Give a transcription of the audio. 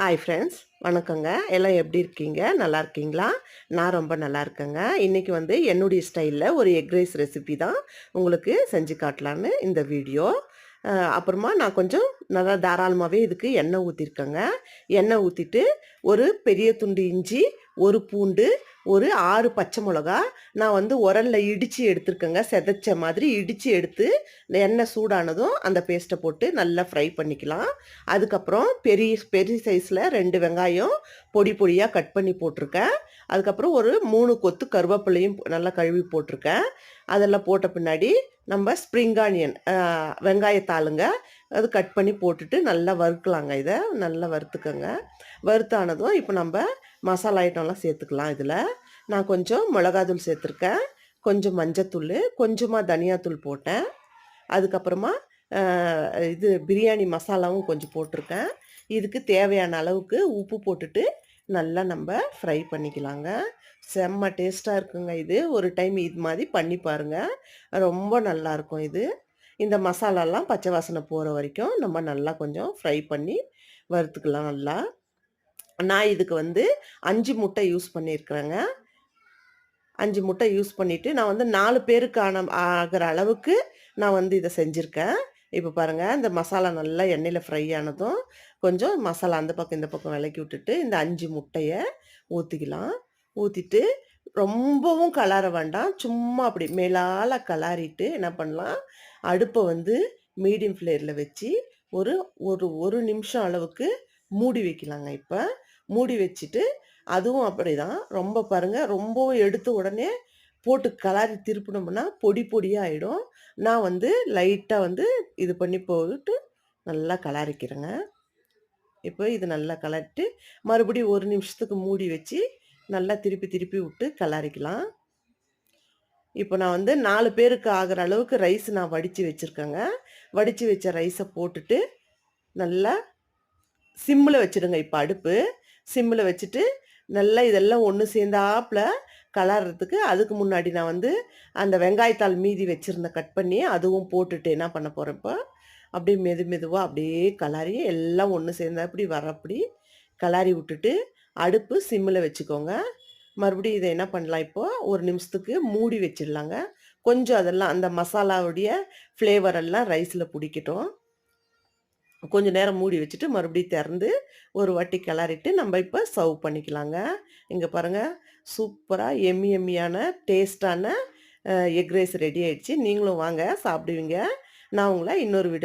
Hi friends, வணக்கங்க. எல்லாம் எப்படி இருக்கீங்க? நல்லா இருக்கீங்களா? நான் ரொம்ப நல்லா இருக்கேங்க. இன்றைக்கி என்னுடைய ஸ்டைலில் ஒரு எக் ரைஸ் ரெசிபி தான் உங்களுக்கு செஞ்சு காட்டலான்னு இந்த வீடியோ. அப்புறமா நான் கொஞ்சம் நல்லா தாராளமாகவே இதுக்கு எண்ணெய் ஊற்றிருக்கேங்க. எண்ணெய் ஊற்றிட்டு ஒரு பெரிய துண்டு இஞ்சி, ஒரு பூண்டு, ஒரு 6 பச்சை மிளகா நான் உரலில் இடித்து எடுத்துருக்கேங்க. செதைச்ச மாதிரி இடித்து எடுத்து எண்ணெய் சூடானதும் அந்த பேஸ்ட்டை போட்டு நல்லா ஃப்ரை பண்ணிக்கலாம். அதுக்கப்புறம் பெரிய பெரிய சைஸில் 2 வெங்காயம் பொடி பொடியாக கட் பண்ணி போட்டிருக்கேன். அதுக்கப்புறம் ஒரு 3 கொத்து கருவேப்பிலையும் நல்லா கழுவி போட்டிருக்கேன். அதெல்லாம் போட்ட பின்னாடி நம்ம ஸ்ப்ரிங் ஆனியன் வெங்காயத்தாளுங்க அது கட் பண்ணி போட்டுட்டு நல்லா வறுக்கலாங்க. இதை நல்லா வறுத்துக்கோங்க. வறுத்தானதும் இப்போ நம்ம மசாலா ஐட்டம்லாம் சேர்த்துக்கலாம். இதில் நான் கொஞ்சம் மிளகாத்தூள் சேர்த்துருக்கேன், கொஞ்சம் மஞ்சத்தூள், கொஞ்சமாக தனியாத்தூள் போட்டேன். அதுக்கப்புறமா இது பிரியாணி மசாலாவும் கொஞ்சம் போட்டிருக்கேன். இதுக்கு தேவையான அளவுக்கு உப்பு போட்டுட்டு நல்லா நம்ம ஃப்ரை பண்ணிக்கலாங்க. செம்ம டேஸ்ட்டாக இருக்குங்க. இது ஒரு டைம் இது மாதிரி பண்ணி பாருங்கள், ரொம்ப நல்லாயிருக்கும். இது இந்த மசாலாலாம் பச்சை வாசனை போகிற வரைக்கும் நம்ம நல்லா கொஞ்சம் ஃப்ரை பண்ணி வறுத்துக்கலாம். நல்லா நான் இதுக்கு 5 முட்டை யூஸ் பண்ணியிருக்கிறேங்க. 5 முட்டை யூஸ் பண்ணிவிட்டு நான் 4 பேருக்கான ஆகிற அளவுக்கு நான் இதை செஞ்சுருக்கேன். இப்போ பாருங்கள், இந்த மசாலா நல்லா எண்ணெயில் ஃப்ரை ஆனதும் கொஞ்சம் மசாலா அந்த பக்கம் இந்த பக்கம் விலக்கி விட்டுட்டு இந்த 5 முட்டையை ஊற்றிக்கலாம். ஊற்றிட்டு ரொம்பவும் கலர வேண்டாம், சும்மா அப்படி மேலால் கலாரிட்டு என்ன பண்ணலாம், அடுப்பை மீடியம் ஃப்ளேமில் வச்சு ஒரு ஒரு ஒரு நிமிஷம் அளவுக்கு மூடி வைக்கலாங்க. இப்போ மூடி வச்சுட்டு அதுவும் அப்படி தான் ரொம்ப பாருங்கள், ரொம்பவும் எடுத்து உடனே போட்டு கலாரி திருப்பினோம்னா பொடி பொடியாக ஆகிடும். நான் லைட்டாக இது பண்ணி போட்டு நல்லா கலாரிக்கிறேங்க. இப்போ இது நல்லா கலரிட்டு மறுபடியும் ஒரு நிமிஷத்துக்கு மூடி வச்சு நல்லா திருப்பி திருப்பி விட்டு கலாரிக்கலாம். இப்போ நான் 4 பேருக்கு ஆகிற அளவுக்கு ரைஸ் நான் வடித்து வச்சுருக்கேங்க. வடித்து வச்ச ரைஸை போட்டுட்டு நல்லா சிம்மில் வச்சுடுங்க. இப்போ அடுப்பு சிம்மில் வச்சுட்டு நல்லா இதெல்லாம் ஒன்று சேர்ந்தாப்புல கலர்றதுக்கு அதுக்கு முன்னாடி நான் அந்த வெங்காயத்தாள் மீதி வச்சுருந்த கட் பண்ணி அதுவும் போட்டுட்டு என்ன பண்ண போகிறேன், இப்போ அப்படியே மெதுவாக அப்படியே கலாரி எல்லாம் ஒன்று சேர்ந்தாப்படி வரப்படி கலாரி விட்டுட்டு அடுப்பு சிம்மில் வச்சுக்கோங்க. மறுபடியும் இதை என்ன பண்ணலாம், இப்போது ஒரு நிமிஷத்துக்கு மூடி வச்சிடலாங்க. கொஞ்சம் அதெல்லாம் அந்த மசாலாவுடைய ஃப்ளேவரெல்லாம் ரைஸில் பிடிக்கட்டும். கொஞ்சம் நேரம் மூடி வச்சுட்டு மறுபடியும் திறந்து ஒரு வாட்டி கிளறிட்டு நம்ம இப்போ சர்வ் பண்ணிக்கலாங்க. இங்கே பாருங்கள், சூப்பராக எம்மியான டேஸ்டான எக் ரைஸ் ரெடி ஆகிடுச்சு. நீங்களும் வாங்க சாப்பிடுவீங்க. நான் உங்களை இன்னொரு வீடியோ